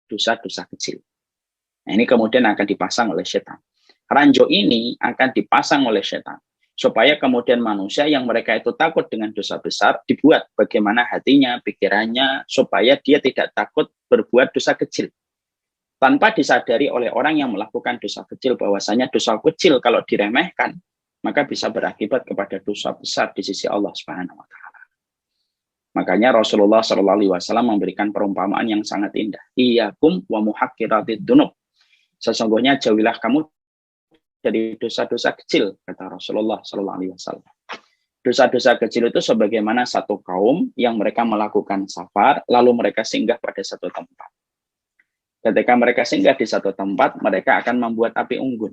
dosa-dosa kecil. Nah, ini kemudian akan dipasang oleh setan. Ranjau ini akan dipasang oleh setan supaya kemudian manusia yang mereka itu takut dengan dosa besar dibuat bagaimana hatinya, pikirannya, supaya dia tidak takut berbuat dosa kecil. Tanpa disadari oleh orang yang melakukan dosa kecil bahwasanya dosa kecil kalau diremehkan maka bisa berakibat kepada dosa besar di sisi Allah Subhanahu wa taala. Makanya Rasulullah Shallallahu alaihi wasallam memberikan perumpamaan yang sangat indah. Iyyakum wa muhaqqiratid dzunub. Sesungguhnya jauhilah kamu dari dosa-dosa kecil, kata Rasulullah Shallallahu alaihi wasallam. Dosa-dosa kecil itu sebagaimana satu kaum yang mereka melakukan safar lalu mereka singgah pada satu tempat. Ketika mereka singgah di satu tempat, mereka akan membuat api unggun.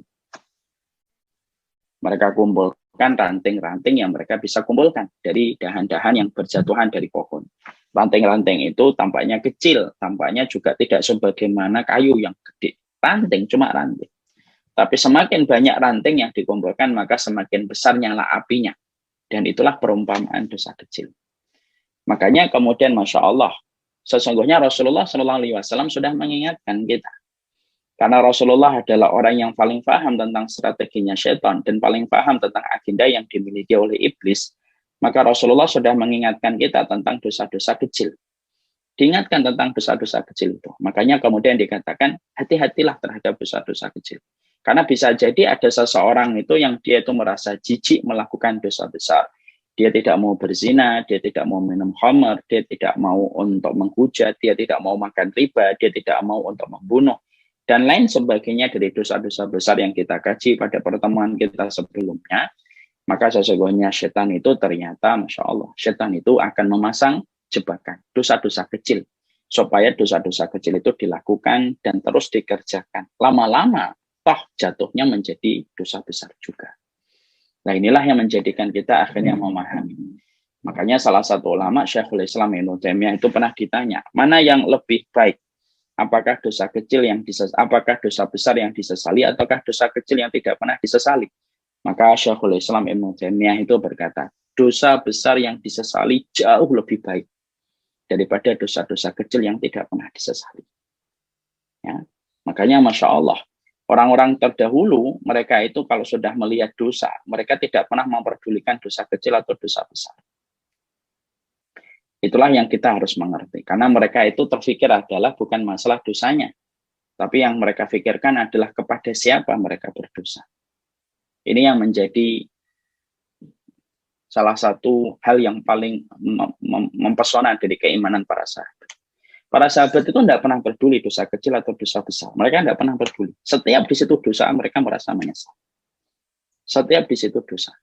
Mereka kumpulkan ranting-ranting yang mereka bisa kumpulkan dari dahan-dahan yang berjatuhan dari pohon. Ranting-ranting itu tampaknya kecil, tampaknya juga tidak sebagaimana kayu yang gede. Ranting, cuma ranting. Tapi semakin banyak ranting yang dikumpulkan, maka semakin besar nyala apinya. Dan itulah perumpamaan dosa kecil. Makanya kemudian Masya Allah, sesungguhnya Rasulullah SAW sudah mengingatkan kita. Karena Rasulullah adalah orang yang paling paham tentang strateginya syaitan dan paling paham tentang agenda yang dimiliki oleh iblis, maka Rasulullah sudah mengingatkan kita tentang dosa-dosa kecil. Diingatkan tentang dosa-dosa kecil itu. Makanya kemudian dikatakan, hati-hatilah terhadap dosa-dosa kecil. Karena bisa jadi ada seseorang itu yang dia itu merasa jijik melakukan dosa besar. Dia tidak mau berzina, dia tidak mau minum khamar, dia tidak mau untuk menghujat, dia tidak mau makan riba, dia tidak mau untuk membunuh. Dan lain sebagainya dari dosa-dosa besar yang kita kaji pada pertemuan kita sebelumnya, maka sesungguhnya setan itu ternyata, Masya Allah, setan itu akan memasang jebakan, dosa-dosa kecil, supaya dosa-dosa kecil itu dilakukan dan terus dikerjakan. Lama-lama, toh jatuhnya menjadi dosa besar juga. Nah inilah yang menjadikan kita akhirnya memahami. Makanya salah satu ulama, Syekhul Islam Ibnu Taimiyah itu pernah ditanya, mana yang lebih baik? Apakah dosa kecil apakah dosa besar yang disesali ataukah dosa kecil yang tidak pernah disesali? Maka Syekhul Islam Ibnu Taimiyah itu berkata, dosa besar yang disesali jauh lebih baik daripada dosa-dosa kecil yang tidak pernah disesali. Ya. Makanya Masya Allah, orang-orang terdahulu mereka itu kalau sudah melihat dosa, mereka tidak pernah memperdulikan dosa kecil atau dosa besar. Itulah yang kita harus mengerti. Karena mereka itu terfikir adalah bukan masalah dosanya. Tapi yang mereka pikirkan adalah kepada siapa mereka berdosa. Ini yang menjadi salah satu hal yang paling mempesona dari keimanan para sahabat. Para sahabat itu tidak pernah peduli dosa kecil atau dosa besar. Mereka tidak pernah peduli. Setiap di situ dosa mereka merasa menyesal. Setiap di situ dosa.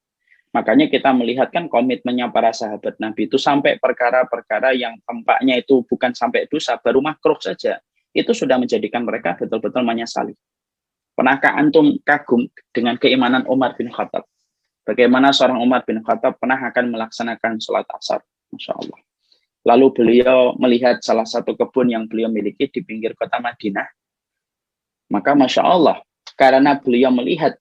Makanya kita melihat kan komitmennya para sahabat Nabi itu sampai perkara-perkara yang tampaknya itu bukan sampai dosa, baru makruh saja. Itu sudah menjadikan mereka betul-betul menyesali. Pernahkah antum kagum dengan keimanan Umar bin Khattab? Bagaimana seorang Umar bin Khattab pernah akan melaksanakan sholat asar? Masya Allah. Lalu beliau melihat salah satu kebun yang beliau miliki di pinggir kota Madinah. Maka Masya Allah, karena beliau melihat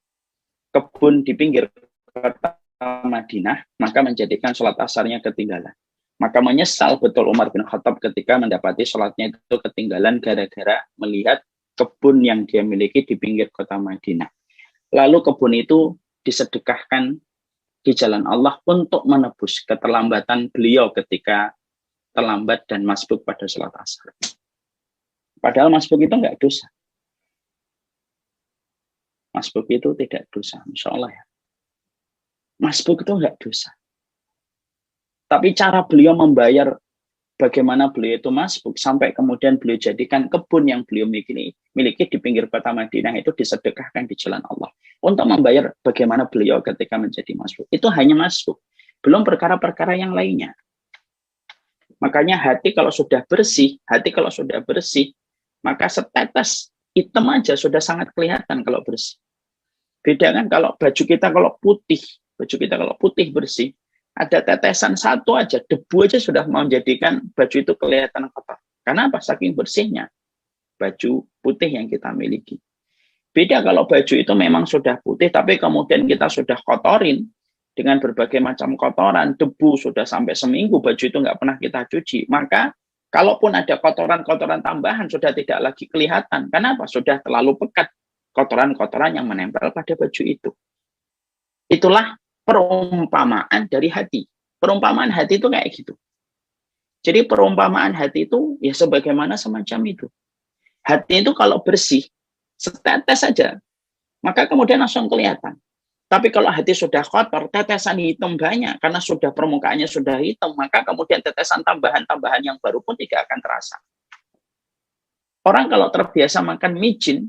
kebun di pinggir kota Madinah, maka menjadikan sholat asarnya ketinggalan. Maka menyesal betul Umar bin Khattab ketika mendapati sholatnya itu ketinggalan gara-gara melihat kebun yang dia miliki di pinggir kota Madinah. Lalu kebun itu disedekahkan di jalan Allah untuk menebus keterlambatan beliau ketika terlambat dan masbuk pada sholat asar. Padahal masbuk itu enggak dosa. Masbuk itu tidak dosa, Masya Allah ya. Masbuk itu enggak dosa. Tapi cara beliau membayar bagaimana beliau itu masbuk sampai kemudian beliau jadikan kebun yang beliau miliki di pinggir kota Madinah itu disedekahkan di jalan Allah untuk membayar bagaimana beliau ketika menjadi masbuk. Itu hanya masbuk, belum perkara-perkara yang lainnya. Makanya hati kalau sudah bersih, maka setetes hitam aja sudah sangat kelihatan kalau bersih. Beda kan kalau baju kita kalau putih bersih, ada tetesan satu aja, debu aja sudah menjadikan baju itu kelihatan kotor. Karena apa? Saking bersihnya baju putih yang kita miliki. Beda kalau baju itu memang sudah putih, tapi kemudian kita sudah kotorin dengan berbagai macam kotoran, debu sudah sampai seminggu baju itu nggak pernah kita cuci, maka Kalaupun ada kotoran-kotoran tambahan sudah tidak lagi kelihatan. Kenapa? Sudah terlalu pekat kotoran-kotoran yang menempel pada baju itu. Itulah perumpamaan dari hati. Perumpamaan hati itu kayak gitu. Jadi perumpamaan hati itu ya sebagaimana semacam itu. Hati itu kalau bersih, setetes saja, maka kemudian langsung kelihatan. Tapi kalau hati sudah kotor, tetesan hitam banyak, karena sudah permukaannya sudah hitam, maka kemudian tetesan tambahan-tambahan yang baru pun tidak akan terasa. Orang kalau terbiasa makan micin,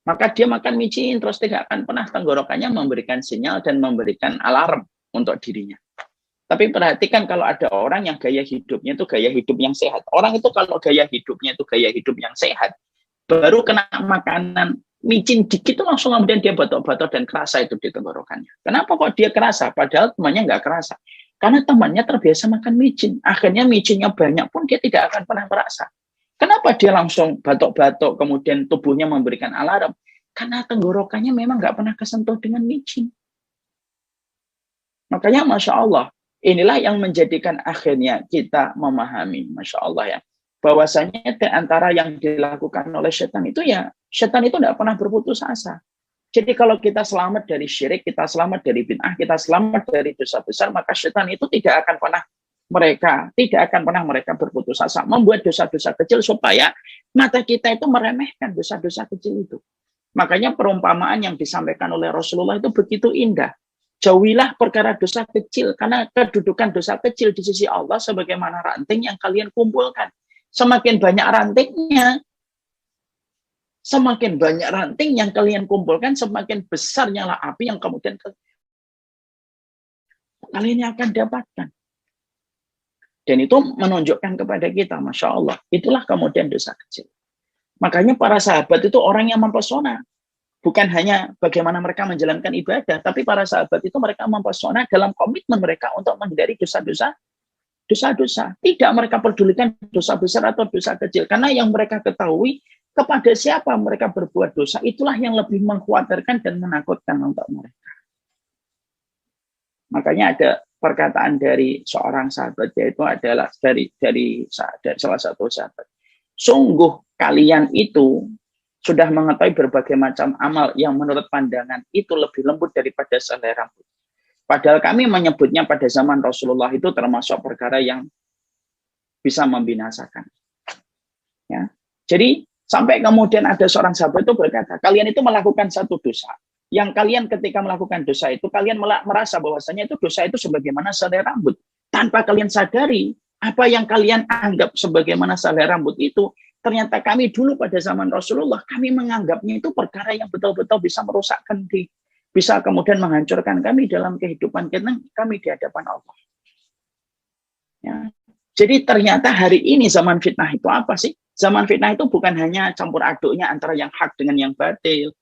maka dia makan micin, terus tidak akan pernah tenggorokannya memberikan sinyal dan memberikan alarm untuk dirinya. Tapi perhatikan kalau ada orang yang gaya hidupnya itu gaya hidup yang sehat. Orang itu kalau gaya hidupnya itu gaya hidup yang sehat, baru kena makanan micin dikit itu langsung kemudian dia batuk-batuk dan kerasa itu di tenggorokannya. Kenapa kok dia kerasa? Padahal temannya nggak kerasa. Karena temannya terbiasa makan micin. Akhirnya micinnya banyak pun dia tidak akan pernah merasa. Kenapa dia langsung batuk-batuk kemudian tubuhnya memberikan alarm? Karena tenggorokannya memang nggak pernah kesentuh dengan micin. Makanya Masya Allah, inilah yang menjadikan akhirnya kita memahami, Masya Allah ya, bahwasanya di antara yang dilakukan oleh setan itu ya, setan itu tidak pernah berputus asa. Jadi kalau kita selamat dari syirik, kita selamat dari bid'ah, kita selamat dari dosa besar, maka setan itu tidak akan pernah mereka berputus asa membuat dosa-dosa kecil supaya mata kita itu meremehkan dosa-dosa kecil itu. Makanya perumpamaan yang disampaikan oleh Rasulullah itu begitu indah. Jauhilah perkara dosa kecil, karena kedudukan dosa kecil di sisi Allah sebagaimana ranting yang kalian kumpulkan. Semakin banyak ranting yang kalian kumpulkan, semakin besar nyala api yang kemudian kalian akan dapatkan. Dan itu menunjukkan kepada kita, Masya Allah, itulah kemudian dosa kecil. Makanya para sahabat itu orang yang mempesona. Bukan hanya bagaimana mereka menjalankan ibadah, tapi para sahabat itu mereka mempesona dalam komitmen mereka untuk menghindari dosa-dosa. Tidak mereka pedulikan dosa besar atau dosa kecil. Karena yang mereka ketahui, kepada siapa mereka berbuat dosa, itulah yang lebih mengkhawatirkan dan menakutkan untuk mereka. Makanya ada perkataan dari seorang sahabat, yaitu adalah dari salah satu sahabat. Sungguh kalian itu sudah mengetahui berbagai macam amal yang menurut pandangan itu lebih lembut daripada selai rambut. Padahal kami menyebutnya pada zaman Rasulullah itu termasuk perkara yang bisa membinasakan. Ya. Jadi sampai kemudian ada seorang sahabat itu berkata, kalian itu melakukan satu dosa. Yang kalian ketika melakukan dosa itu, kalian merasa bahwasanya itu dosa itu sebagaimana selai rambut. Tanpa kalian sadari, apa yang kalian anggap sebagaimana selai rambut itu, ternyata kami dulu pada zaman Rasulullah, kami menganggapnya itu perkara yang betul-betul bisa merusakkan bisa kemudian menghancurkan kami dalam kehidupan kami di hadapan Allah. Ya. Jadi ternyata hari ini zaman fitnah itu apa sih? Zaman fitnah itu bukan hanya campur aduknya antara yang hak dengan yang batil.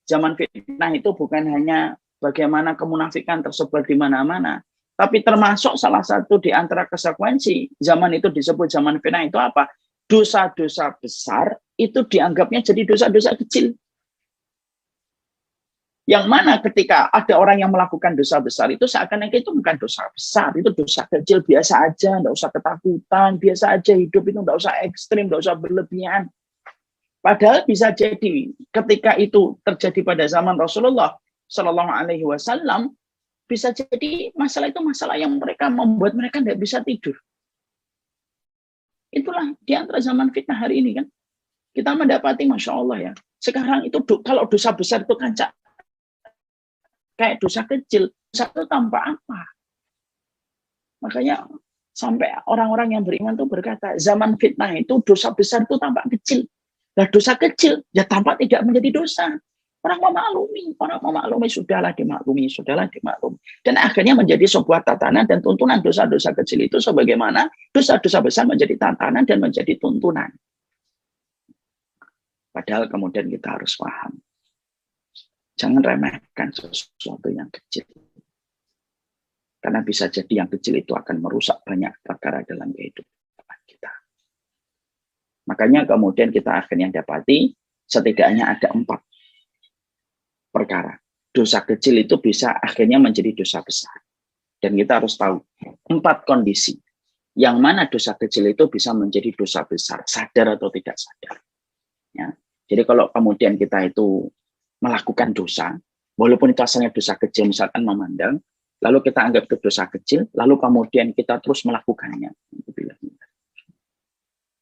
Zaman fitnah itu bukan hanya bagaimana kemunafikan tersebar di mana-mana. Tapi termasuk salah satu di antara konsekuensi zaman itu disebut zaman fitnah itu apa? Dosa-dosa besar itu dianggapnya jadi dosa-dosa kecil. Yang mana ketika ada orang yang melakukan dosa besar itu seakan-akan itu bukan dosa besar, itu dosa kecil biasa aja, nggak usah ketakutan, biasa aja hidup itu nggak usah ekstrim, nggak usah berlebihan. Padahal bisa jadi ketika itu terjadi pada zaman Rasulullah Shallallahu Alaihi Wasallam, bisa jadi masalah itu masalah yang membuat mereka nggak bisa tidur. Itulah di antara zaman fitnah hari ini kan. Kita mendapati, Masya Allah ya, sekarang itu kalau dosa besar itu kan kayak dosa kecil, dosa itu tanpa apa. Makanya sampai orang-orang yang beriman itu berkata, zaman fitnah itu dosa besar itu tampak kecil. Nah dosa kecil, ya tampak tidak menjadi dosa. Orang memaklumi, sudahlah dimaklumi. Dan akhirnya menjadi sebuah tatanan dan tuntunan dosa-dosa kecil itu sebagaimana dosa-dosa besar menjadi tatanan dan menjadi tuntunan. Padahal kemudian kita harus paham. Jangan remehkan sesuatu yang kecil. Karena bisa jadi yang kecil itu akan merusak banyak perkara dalam kehidupan kita. Makanya kemudian kita akhirnya dapati setidaknya ada 4 perkara. Dosa kecil itu bisa akhirnya menjadi dosa besar. Dan kita harus tahu 4 kondisi. Yang mana dosa kecil itu bisa menjadi dosa besar, sadar atau tidak sadar. Ya. Jadi kalau kemudian kita itu melakukan dosa, walaupun itu asalnya dosa kecil, misalkan memandang, lalu kita anggap itu dosa kecil, lalu kemudian kita terus melakukannya,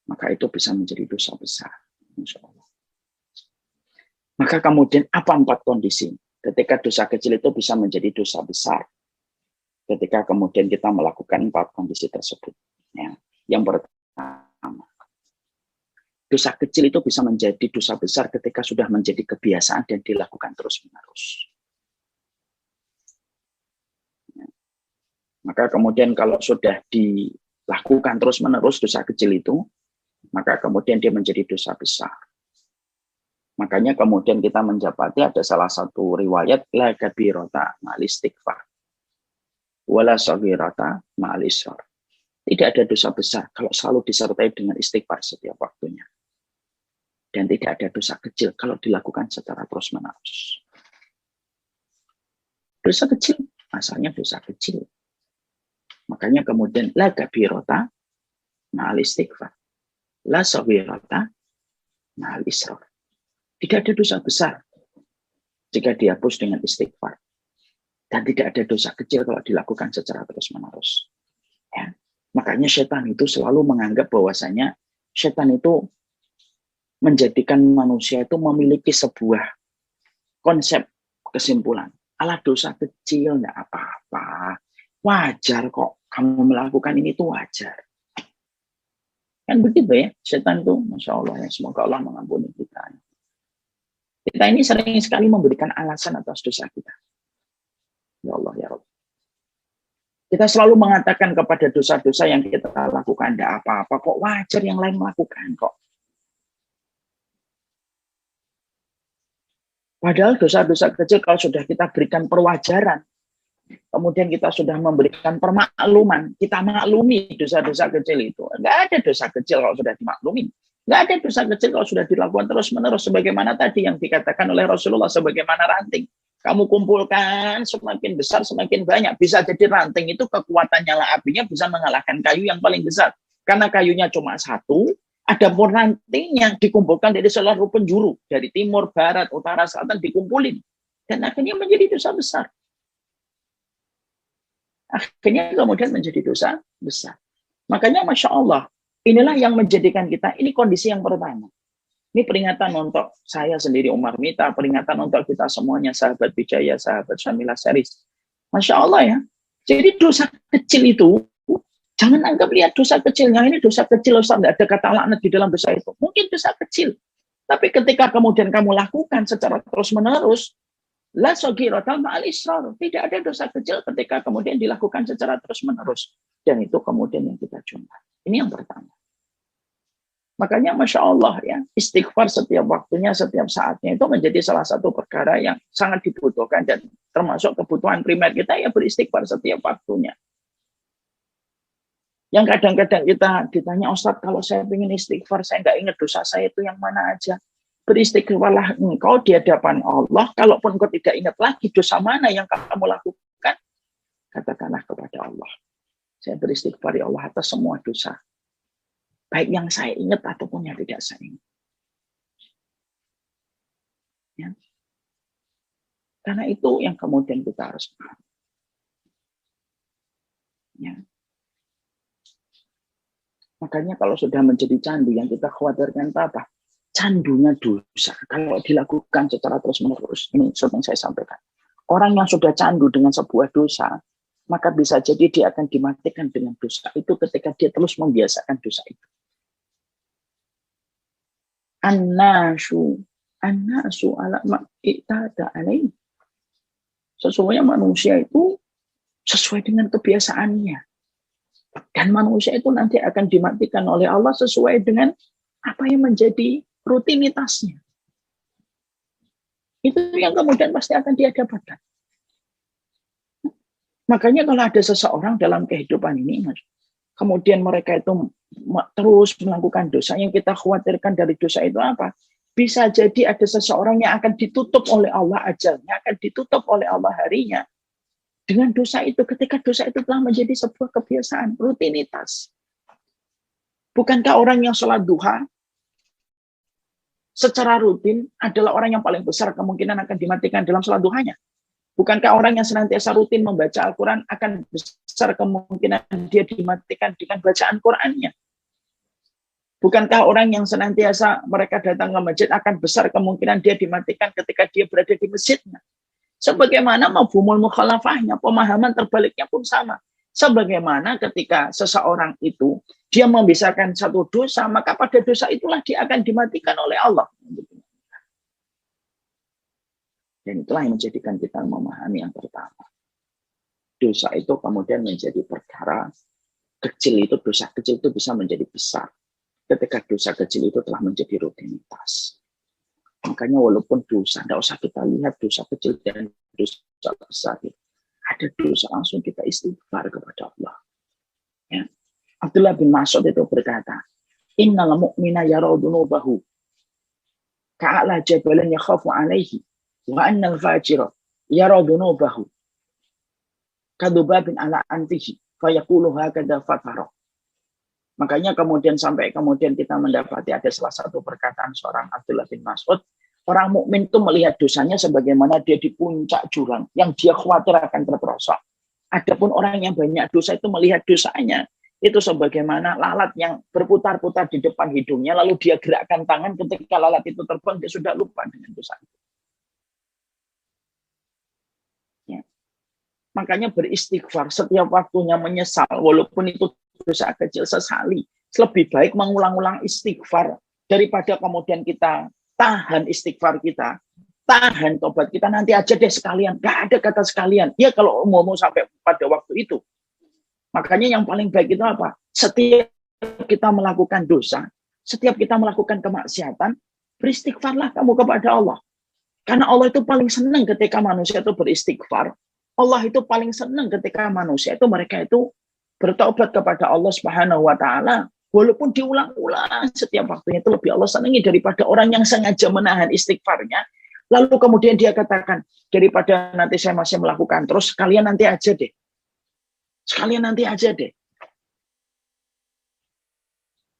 maka itu bisa menjadi dosa besar. Insya Allah. Maka kemudian apa 4 kondisi? Ketika dosa kecil itu bisa menjadi dosa besar, ketika kemudian kita melakukan 4 kondisi tersebut. Ya. Yang pertama, dosa kecil itu bisa menjadi dosa besar ketika sudah menjadi kebiasaan dan dilakukan terus-menerus. Ya. Maka kemudian kalau sudah dilakukan terus-menerus dosa kecil itu, maka kemudian dia menjadi dosa besar. Makanya kemudian kita menjapati ada salah satu riwayat, la kabirata ma'al istighfar wala saghirata ma'al israr. Tidak ada dosa besar kalau selalu disertai dengan istighfar setiap waktunya. Dan tidak ada dosa kecil kalau dilakukan secara terus-menerus. Dosa kecil, asalnya dosa kecil. Makanya kemudian la kabirata ma'al istighfar, la saghirata ma'al israr. Tidak ada dosa besar jika dihapus dengan istighfar. Dan tidak ada dosa kecil kalau dilakukan secara terus-menerus. Ya. Makanya setan itu selalu menganggap bahwasanya setan itu menjadikan manusia itu memiliki sebuah konsep kesimpulan. Alah, dosa kecil, enggak apa-apa. Wajar kok kamu melakukan ini, itu wajar. Kan begitu ya, setan itu, Masya Allah, ya, semoga Allah mengampuni kita. Kita ini sering sekali memberikan alasan atas dosa kita. Ya Allah, ya Rabb. Kita selalu mengatakan kepada dosa-dosa yang kita lakukan, tidak apa-apa kok, wajar yang lain melakukan kok. Padahal dosa-dosa kecil kalau sudah kita berikan perwajaran, kemudian kita sudah memberikan permakluman, kita maklumi dosa-dosa kecil itu. Enggak ada dosa kecil kalau sudah dimaklumi. Enggak ada dosa kecil kalau sudah dilakukan terus-menerus, sebagaimana tadi yang dikatakan oleh Rasulullah, sebagaimana ranting. Kamu kumpulkan semakin besar semakin banyak. Bisa jadi ranting itu kekuatan nyala apinya bisa mengalahkan kayu yang paling besar. Karena kayunya cuma satu, ada pun rantingnya dikumpulkan dari seluruh penjuru. Dari timur, barat, utara, selatan dikumpulin. Dan akhirnya menjadi dosa besar. Akhirnya kemudian menjadi dosa besar. Makanya Masya Allah, inilah yang menjadikan kita, ini kondisi yang pertama. Ini peringatan untuk saya sendiri, Umar Mita, peringatan untuk kita semuanya, sahabat Bijaya, sahabat Syamilah Series. Masya Allah ya. Jadi dosa kecil itu, jangan anggap lihat dosa kecilnya, ini dosa kecil, Ustaz, tidak ada kata laknat di dalam dosa itu. Mungkin dosa kecil. Tapi ketika kemudian kamu lakukan secara terus-menerus, la saghiratal ma'al israr. Tidak ada dosa kecil ketika kemudian dilakukan secara terus-menerus. Dan itu kemudian yang kita jumpai. Ini yang pertama. Makanya Masya Allah ya, istighfar setiap waktunya, setiap saatnya itu menjadi salah satu perkara yang sangat dibutuhkan dan termasuk kebutuhan primer kita ya beristighfar setiap waktunya. Yang kadang-kadang kita ditanya, Ustadz kalau saya ingin istighfar, saya nggak ingat dosa saya itu yang mana aja. Beristighfarlah engkau di hadapan Allah, kalaupun engkau tidak ingat lagi dosa mana yang kamu lakukan, katakanlah kepada Allah. Saya beristighfar ya Allah atas semua dosa. Baik yang saya ingat ataupun yang tidak saya ingat. Ya. Karena itu yang kemudian kita harus paham. Ya. Makanya kalau sudah menjadi candu, yang kita khawatirkan apa? Candunya dosa. Kalau dilakukan secara terus-menerus, ini yang saya sampaikan. Orang yang sudah candu dengan sebuah dosa, maka bisa jadi dia akan dimatikan dengan dosa itu ketika dia terus membiasakan dosa itu. An-nasu ala ma'iktada alaih. Sesungguhnya manusia itu sesuai dengan kebiasaannya. Dan manusia itu nanti akan dimatikan oleh Allah sesuai dengan apa yang menjadi rutinitasnya. Itu yang kemudian pasti akan dia dapatkan. Makanya kalau ada seseorang dalam kehidupan ini, kemudian mereka itu terus melakukan dosa, yang kita khawatirkan dari dosa itu apa? Bisa jadi ada seseorang yang akan ditutup oleh Allah ajalnya, akan ditutup oleh Allah harinya. Dengan dosa itu, ketika dosa itu telah menjadi sebuah kebiasaan, rutinitas. Bukankah orang yang sholat duha secara rutin adalah orang yang paling besar kemungkinan akan dimatikan dalam sholat duhanya? Bukankah orang yang senantiasa rutin membaca Al-Quran akan besar kemungkinan dia dimatikan dengan bacaan Qurannya? Bukankah orang yang senantiasa mereka datang ke masjid akan besar kemungkinan dia dimatikan ketika dia berada di masjidnya? Sebagaimana mafhumul mukhalafahnya, pemahaman terbaliknya pun sama. Sebagaimana ketika seseorang itu dia membisarkan satu dosa, maka pada dosa itulah dia akan dimatikan oleh Allah. Dan itulah yang menjadikan kita memahami yang pertama. Dosa itu kemudian menjadi perkara kecil, itu dosa kecil itu bisa menjadi besar ketika dosa kecil itu telah menjadi rutinitas. Makanya walaupun dosa, tidak usah kita lihat dosa kecil dan dosa besar. Ada dosa langsung kita istighfar kepada Allah. Ya. Abdullah bin Mas'ud itu berkata, innal mu'mina yara dunubahu ka'ala jabalan yakhafu alaihi wa annal fajira yara dunubahu kadubabin ala antihi fayaqulu hakadha fatara. Makanya kemudian sampai kemudian kita mendapati ada salah satu perkataan seorang Abdullah bin Mas'ud, orang mukmin itu melihat dosanya sebagaimana dia di puncak jurang yang dia khawatir akan terperosok. Adapun orang yang banyak dosa itu melihat dosanya itu sebagaimana lalat yang berputar-putar di depan hidungnya, lalu dia gerakkan tangan ketika lalat itu terbang, dia sudah lupa dengan dosa itu. Ya. Makanya beristighfar setiap waktunya, menyesal walaupun itu dosa kecil, sesali. Lebih baik mengulang-ulang istighfar daripada kemudian kita tahan istighfar kita, tahan tobat kita, nanti aja deh sekalian. Gak ada kata sekalian. Ya kalau mau sampai pada waktu itu. Makanya yang paling baik itu apa? Setiap kita melakukan dosa, setiap kita melakukan kemaksiatan, beristighfarlah kamu kepada Allah. Karena Allah itu paling senang ketika manusia itu beristighfar. Allah itu paling senang ketika manusia itu mereka itu bertobat kepada Allah Subhanahu wa taala. Walaupun diulang-ulang setiap waktunya, itu lebih Allah senangi daripada orang yang sengaja menahan istighfarnya. Lalu kemudian dia katakan, daripada nanti saya masih melakukan terus, kalian nanti aja deh. Sekalian nanti aja deh.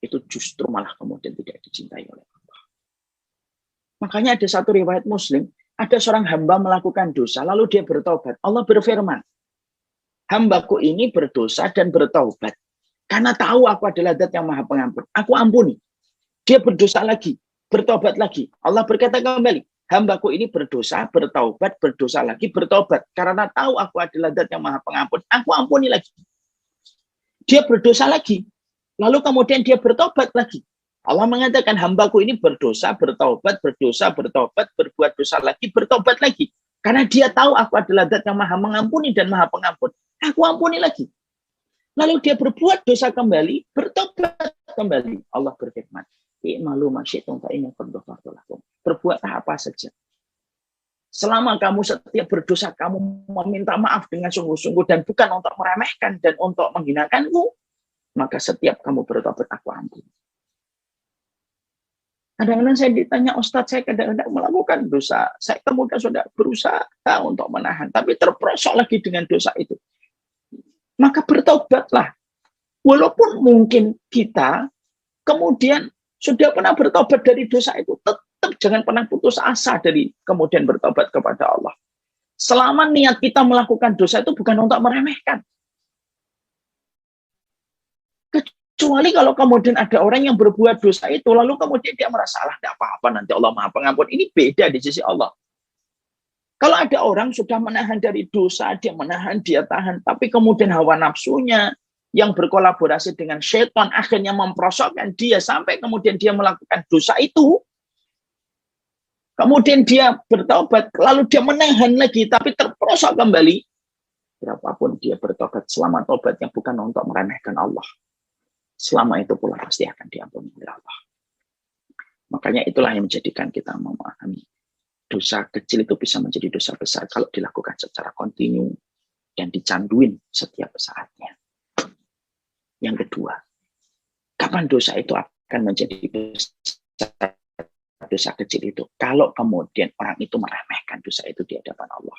Itu justru malah kemudian tidak dicintai oleh Allah. Makanya ada satu riwayat Muslim, ada seorang hamba melakukan dosa, lalu dia bertobat. Allah berfirman, hambaku ini berdosa dan bertobat. Karena tahu aku adalah Zat yang Maha Pengampun. Aku ampuni. Dia berdosa lagi, bertobat lagi. Allah berkata kembali, hambaku ini berdosa, bertaubat, berdosa lagi, bertobat. Karena tahu aku adalah Zat yang Maha Pengampun, aku ampuni lagi. Dia berdosa lagi. Lalu kemudian dia bertobat lagi. Allah mengatakan hambaku ini berdosa, bertobat, berdosa, bertobat, berbuat dosa lagi, bertobat lagi. Karena dia tahu aku adalah Zat yang Maha Mengampuni dan Maha Pengampun. Aku ampuni lagi. Lalu dia berbuat dosa kembali, bertobat kembali. Allah berfirman, i'malu ma syi'tum fa inni qad ghafartu lakum. Berbuatlah apa saja. Selama kamu setiap berdosa, kamu meminta maaf dengan sungguh-sungguh dan bukan untuk meremehkan dan untuk menghinakanku, maka setiap kamu bertobat, aku ampuni. Kadang-kadang saya ditanya, Ustadz, saya kadang-kadang melakukan dosa. Saya kemudian sudah berusaha untuk menahan, tapi terperosok lagi dengan dosa itu. Maka bertobatlah. Walaupun mungkin kita kemudian sudah pernah bertobat dari dosa itu, tetap jangan pernah putus asa dari kemudian bertobat kepada Allah. Selama niat kita melakukan dosa itu bukan untuk meremehkan. Kecuali kalau kemudian ada orang yang berbuat dosa itu, lalu kemudian dia merasa, lah, tidak apa-apa, nanti Allah Maha Pengampun. Ini beda di sisi Allah. Kalau ada orang sudah menahan dari dosa, dia menahan, dia tahan, tapi kemudian hawa nafsunya yang berkolaborasi dengan syaitan akhirnya memperosokkan dia sampai kemudian dia melakukan dosa itu, kemudian dia bertobat, lalu dia menahan lagi, tapi terperosok kembali. Berapapun dia bertobat, selama tobatnya bukan untuk meremehkan Allah, selama itu pula pasti akan diampuni oleh Allah. Makanya itulah yang menjadikan kita memahami dosa kecil itu bisa menjadi dosa besar kalau dilakukan secara kontinu dan dicanduin setiap saatnya. Yang kedua, kapan dosa itu akan menjadi besar, dosa kecil itu? Kalau kemudian orang itu meremehkan dosa itu di hadapan Allah.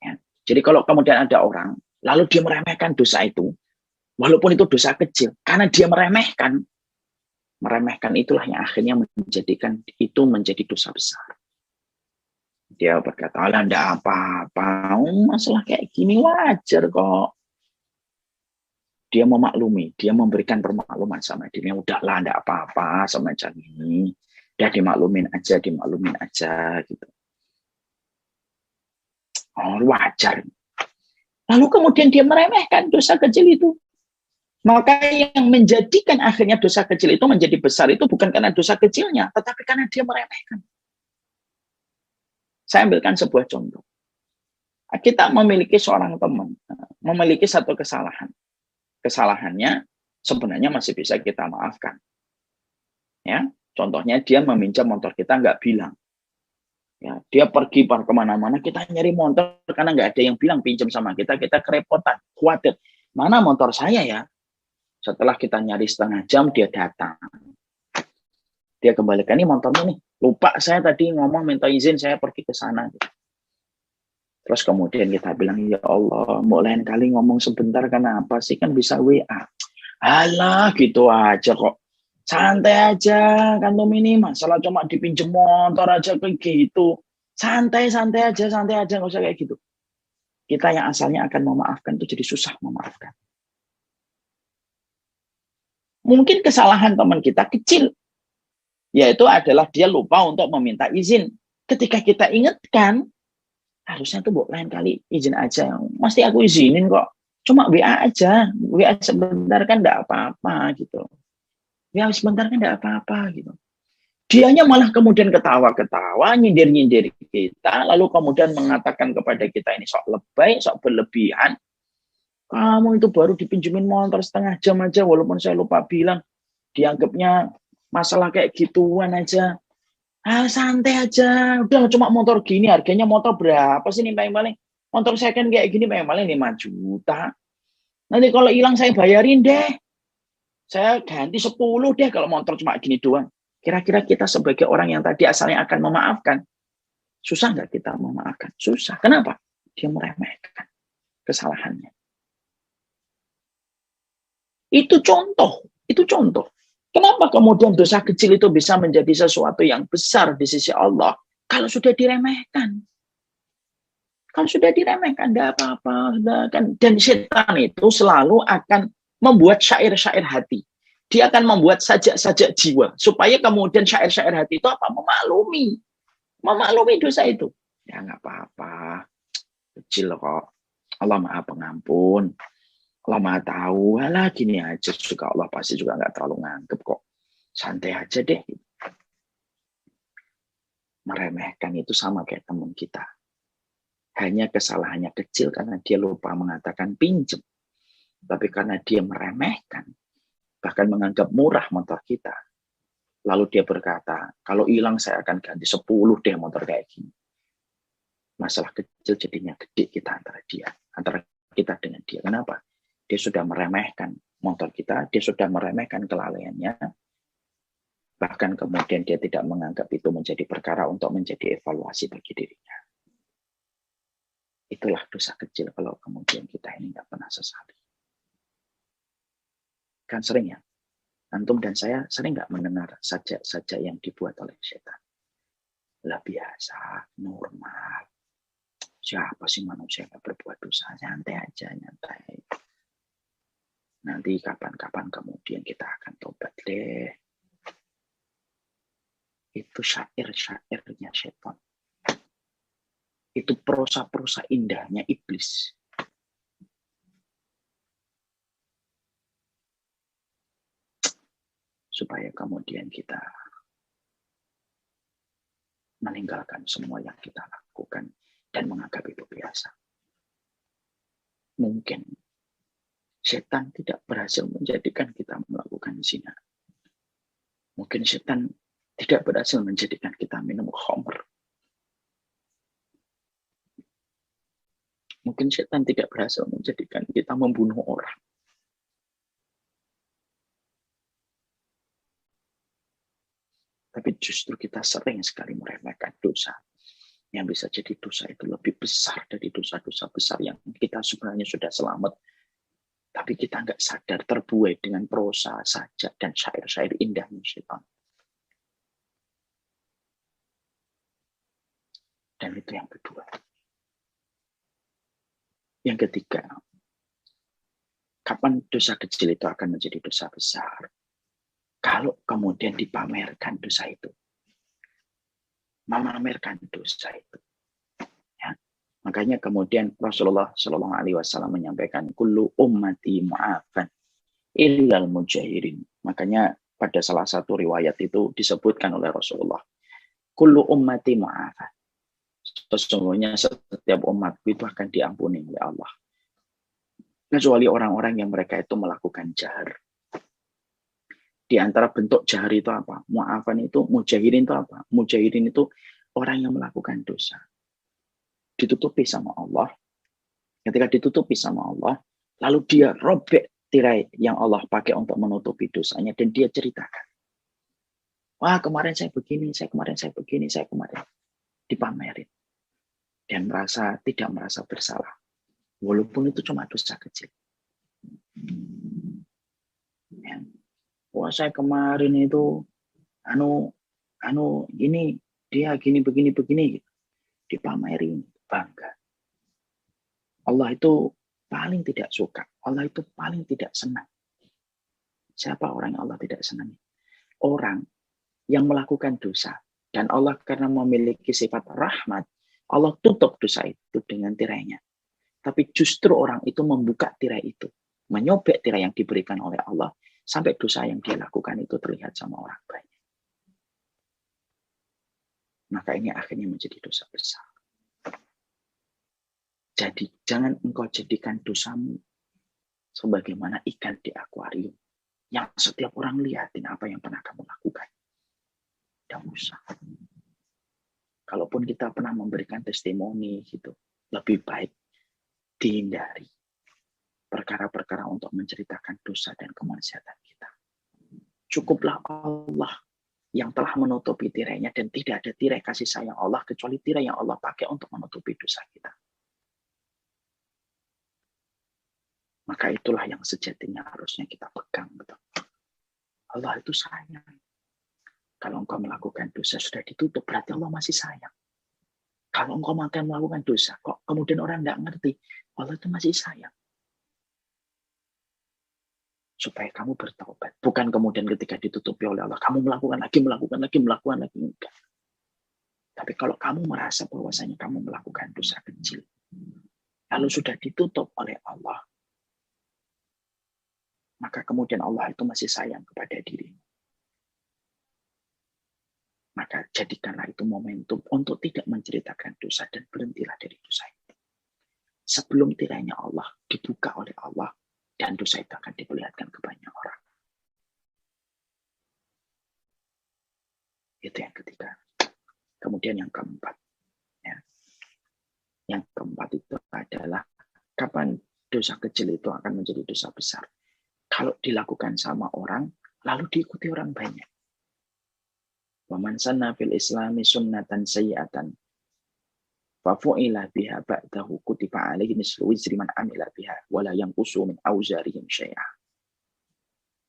Ya. Jadi kalau kemudian ada orang, lalu dia meremehkan dosa itu, walaupun itu dosa kecil, karena dia meremehkan, Meremehkan itulah yang akhirnya menjadikan itu menjadi dosa besar. Dia berkata, "Alah, enggak apa-apa. Masalah kayak gini wajar kok." Dia memaklumi, dia memberikan permakluman sama dirinya. Udahlah, enggak apa-apa semacam ini. Udah dimaklumin aja gitu. Oh, wajar. Lalu kemudian dia meremehkan dosa kecil itu. Maka yang menjadikan akhirnya dosa kecil itu menjadi besar itu bukan karena dosa kecilnya, tetapi karena dia meremehkan. Saya ambilkan sebuah contoh. Kita memiliki seorang teman, memiliki satu kesalahan. Kesalahannya sebenarnya masih bisa kita maafkan. Ya, contohnya dia meminjam motor kita nggak bilang. Ya, dia pergi kemana-mana, kita nyari motor karena nggak ada yang bilang pinjam sama kita kerepotan, khawatir. Mana motor saya ya? Setelah kita nyari setengah jam, dia datang. Dia kembalikan, ini motornya nih. Lupa saya tadi ngomong minta izin, saya pergi ke sana. Terus kemudian kita bilang, ya Allah, mau lain kali ngomong sebentar, kenapa sih? Kan bisa WA. Alah, gitu aja kok. Santai aja, kan ini masalah cuma dipinjem motor aja kayak gitu. Santai aja, nggak usah kayak gitu. Kita yang asalnya akan memaafkan itu jadi susah memaafkan. Mungkin kesalahan teman kita kecil, yaitu adalah dia lupa untuk meminta izin. Ketika kita ingatkan, harusnya tuh Bu, lain kali izin aja. Mesti aku izinin kok. Cuma WA aja. WA sebentar kan enggak apa-apa gitu. WA sebentar kan enggak apa-apa gitu. Dianya malah kemudian ketawa-ketawa, nyindir-nyindir kita, lalu kemudian mengatakan kepada kita ini sok lebay, sok berlebihan. Kamu itu baru dipinjemin motor setengah jam aja, walaupun saya lupa bilang, dianggapnya masalah kayak gituan aja. Santai aja, udah cuma motor gini, harganya motor berapa sih nih paling-paling? Motor second kayak gini paling 5 juta. Nanti kalau hilang saya bayarin deh. Saya ganti 10 deh kalau motor cuma gini doang. Kira-kira kita sebagai orang yang tadi asalnya akan memaafkan, susah nggak kita memaafkan? Susah. Kenapa? Dia meremehkan kesalahannya. Itu contoh. Kenapa kemudian dosa kecil itu bisa menjadi sesuatu yang besar di sisi Allah kalau sudah diremehkan? Kalau sudah diremehkan, tidak apa-apa. Dan setan itu selalu akan membuat syair-syair hati. Dia akan membuat sajak-sajak jiwa. Supaya kemudian syair-syair hati itu apa? Memaklumi dosa itu. Ya nggak apa-apa. Kecil kok. Allah Maha Pengampun. Allah Maha tahu, alah gini aja juga Allah pasti juga nggak terlalu nganggep kok. Santai aja deh. Meremehkan itu sama kayak teman kita. Hanya kesalahannya kecil karena dia lupa mengatakan pinjem. Tapi karena dia meremehkan, bahkan menganggap murah motor kita. Lalu dia berkata, kalau hilang saya akan ganti 10 deh motor kayak gini. Masalah kecil jadinya gede antara kita dengan dia. Kenapa? Dia sudah meremehkan motor kita, dia sudah meremehkan kelalaiannya, bahkan kemudian dia tidak menganggap itu menjadi perkara untuk menjadi evaluasi bagi dirinya. Itulah dosa kecil kalau kemudian kita ini nggak pernah sesali. Kan sering ya, antum dan saya sering nggak mendengar sajak-sajak yang dibuat oleh setan. Lah biasa, normal. Siapa sih manusia yang berbuat dosa? Nyantai aja, nyantai. Nanti kapan-kapan kemudian kita akan tobat deh. Itu syair-syairnya setan. Itu prosa-prosa indahnya iblis. Supaya kemudian kita meninggalkan semua yang kita lakukan dan menganggap itu biasa. Mungkin setan tidak berhasil menjadikan kita melakukan zina. Mungkin setan tidak berhasil menjadikan kita minum khamr. Mungkin setan tidak berhasil menjadikan kita membunuh orang. Tapi justru kita sering sekali meremehkan dosa. Yang bisa jadi dosa itu lebih besar dari dosa-dosa besar yang kita sebenarnya sudah selamat Tapi kita nggak sadar terbuai dengan prosa, sajak, dan syair-syair indahnya syaitan. Dan itu yang kedua. Yang ketiga, kapan dosa kecil itu akan menjadi dosa besar? Kalau kemudian dipamerkan dosa itu. Memamerkan dosa itu. Ya. Makanya kemudian Rasulullah Shallallahu Alaihi Wasallam menyampaikan, kullu ummati mu'afan illal mujahirin. Makanya pada salah satu riwayat itu disebutkan oleh Rasulullah, kullu ummati mu'afan. Sesungguhnya setiap umatku itu akan diampuni oleh Allah. Kecuali orang-orang yang mereka itu melakukan jahar. Di antara bentuk jahar itu apa? Mu'afan itu, mujahirin itu apa? Mujahirin itu orang yang melakukan dosa. Ditutupi sama Allah. Ketika ditutupi sama Allah, lalu dia robek tirai yang Allah pakai untuk menutupi dosanya, dan dia ceritakan. Wah, kemarin saya begini, saya kemarin saya begini, saya kemarin. Dipamerin. Dan tidak merasa bersalah. Walaupun itu cuma dosa kecil. Ya. Wah, saya kemarin itu gini, dia gini begini gitu. Dipamerin, bangga. Allah itu paling tidak suka. Allah itu paling tidak senang. Siapa orang yang Allah tidak senang? Orang yang melakukan dosa. Dan Allah karena memiliki sifat rahmat, Allah tutup dosa itu dengan tirainya. Tapi justru orang itu membuka tirai itu. Menyobek tirai yang diberikan oleh Allah. Sampai dosa yang dia lakukan itu terlihat sama orang banyak. Maka ini akhirnya menjadi dosa besar. Jadi jangan engkau jadikan dosamu sebagaimana ikan di akuarium. Yang setiap orang lihatin apa yang pernah kamu lakukan. Tidak usah. Kalaupun kita pernah memberikan testimoni gitu, lebih baik dihindari perkara-perkara untuk menceritakan dosa dan kemaksiatan kita. Cukuplah Allah yang telah menutupi tirainya, dan tidak ada tirai kasih sayang Allah kecuali tirai yang Allah pakai untuk menutupi dosa kita. Maka itulah yang sejatinya harusnya kita pegang. Betul. Allah itu sayang. Kalau engkau melakukan dosa sudah ditutup, berarti Allah masih sayang. Kalau engkau makan melakukan dosa, kok kemudian orang nggak ngerti, Allah itu masih sayang. Supaya kamu bertaubat. Bukan kemudian ketika ditutupi oleh Allah, kamu melakukan lagi. Enggak. Tapi kalau kamu merasa bahwasanya kamu melakukan dosa kecil, lalu sudah ditutup oleh Allah, maka kemudian Allah itu masih sayang kepada dirimu. Maka jadikanlah itu momentum untuk tidak menceritakan dosa dan berhentilah dari dosa itu. Sebelum tirainya Allah dibuka oleh Allah, dan dosa itu akan diperlihatkan ke banyak orang. Itu yang ketiga. Kemudian yang keempat. Ya. Yang keempat itu adalah kapan dosa kecil itu akan menjadi dosa besar. Kalau dilakukan sama orang, lalu diikuti orang banyak. Waman sanna fil islami sunnatan sayyi'atan fafu'ila biha ba'dahu kutiba alaihi mislu wizri man amila biha wala yanqusu min auzarihim syai'a.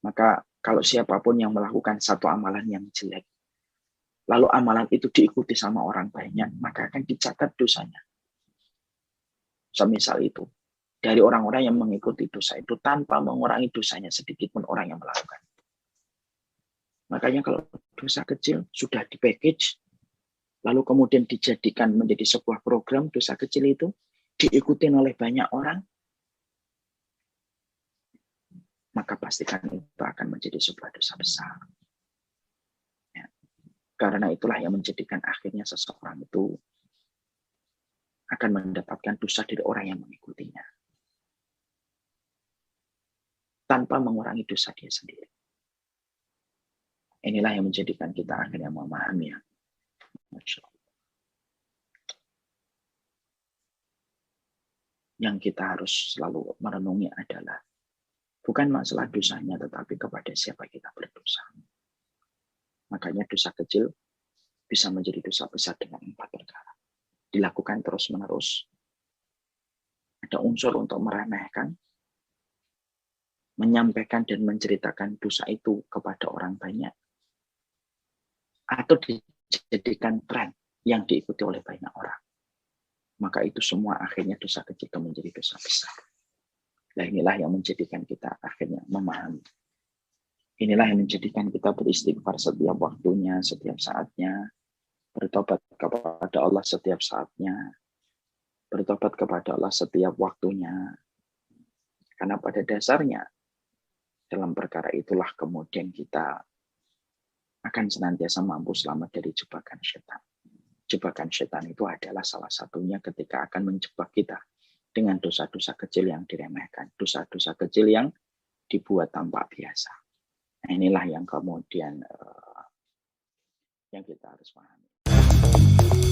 Maka kalau siapapun yang melakukan satu amalan yang jelek, lalu amalan itu diikuti sama orang banyak, maka akan dicatat dosanya. Semisal itu, dari orang-orang yang mengikuti dosa itu tanpa mengurangi dosanya sedikit pun orang yang melakukan. Makanya kalau dosa kecil sudah di-package, lalu kemudian dijadikan menjadi sebuah program, dosa kecil itu diikuti oleh banyak orang, maka pastikan itu akan menjadi sebuah dosa besar. Ya. Karena itulah yang menjadikan akhirnya seseorang itu akan mendapatkan dosa dari orang yang mengikutinya, tanpa mengurangi dosa dia sendiri. Inilah yang menjadikan kita akhirnya memahami ya. Masya Allah. Yang kita harus selalu merenungi adalah bukan masalah dosanya, tetapi kepada siapa kita berdosa. Makanya dosa kecil bisa menjadi dosa besar dengan 4 perkara. Dilakukan terus-menerus. Ada unsur untuk meremehkan. menyampaikan dan menceritakan dosa itu kepada orang banyak, atau dijadikan tren yang diikuti oleh banyak orang, maka itu semua akhirnya dosa kecil itu menjadi dosa besar. Nah, inilah yang menjadikan kita akhirnya memahami. Inilah yang menjadikan kita beristighfar setiap waktunya, setiap saatnya, bertobat kepada Allah setiap saatnya, bertobat kepada Allah setiap waktunya. Karena pada dasarnya, dalam perkara itulah kemudian kita akan senantiasa mampu selamat dari jebakan setan. Jebakan setan itu adalah salah satunya ketika akan menjebak kita dengan dosa-dosa kecil yang diremehkan, dosa-dosa kecil yang dibuat tampak biasa. Nah, inilah yang kemudian yang kita harus pahami.